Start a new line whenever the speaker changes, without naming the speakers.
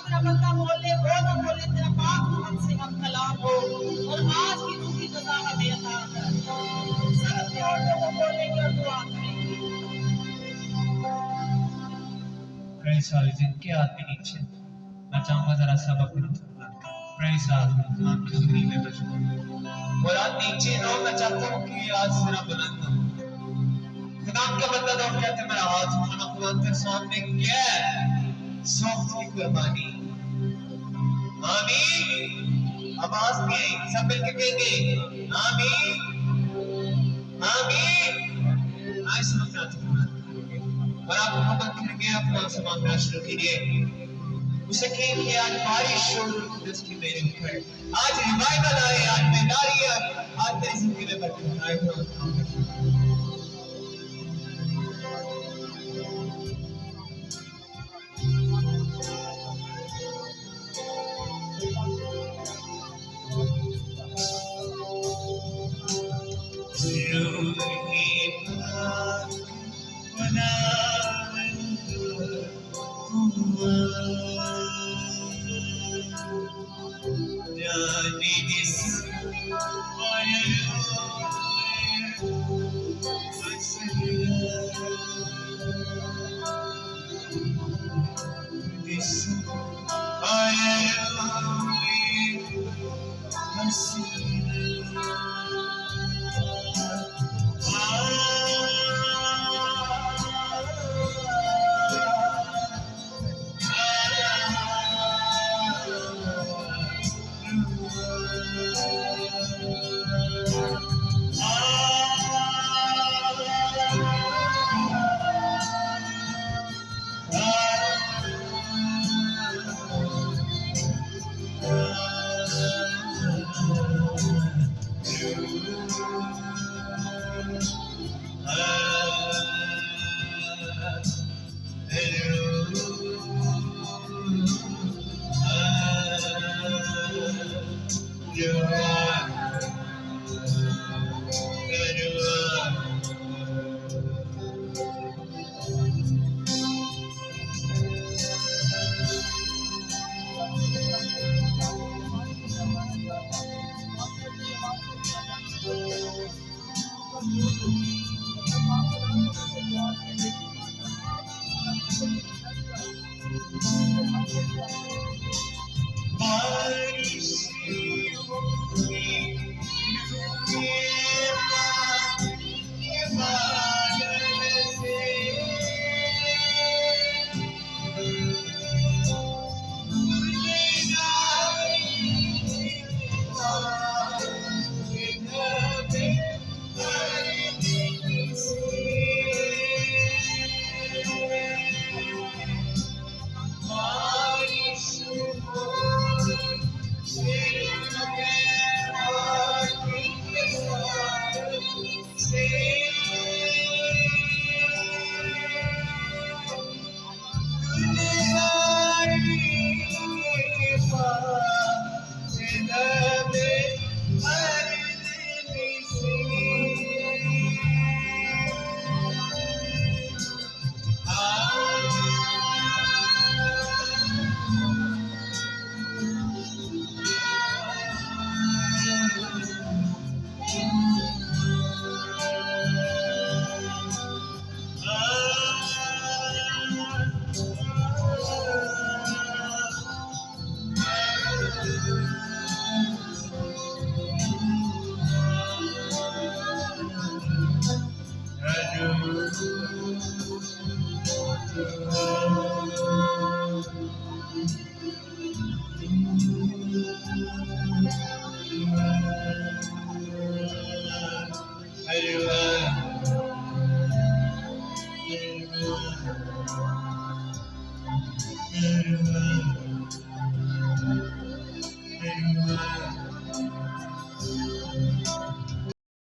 तेरा बंदा बोले वो ना बोले, तेरा पाक मन से हम कलाम हो और आज की दूसरी सजा हमें अता कर। सब अपने औरतों को बोलेंगे और दुआ करेंगे।
Praise God, जिनके हाथ में नीचे मैं चाहूंगा जरा सब अपना Praise God, आपकी जिंदगी में बचो और आज नीचे ना मैं चाहता हूँ कि आज सिरा बुलंद हो। खुदा का बंदा तो कहते मेरा हाथ उठाना खुदा के सामने क्या सॉफ्ट की कुर्बानी। आमीन। आवाज नहीं आई, सब मिलके कहेंगे आमीन आमीन। आज सुनो प्रार्थना और आप मोहब्बत करेंगे अपना समापना शुरू कीजिए। उसे कहें कि आज बारिश हो जिसकी मेरे ऊपर आज रिवाइवल आए, आज बेदारी है, आज तेरी जिंदगी में बरकत आए।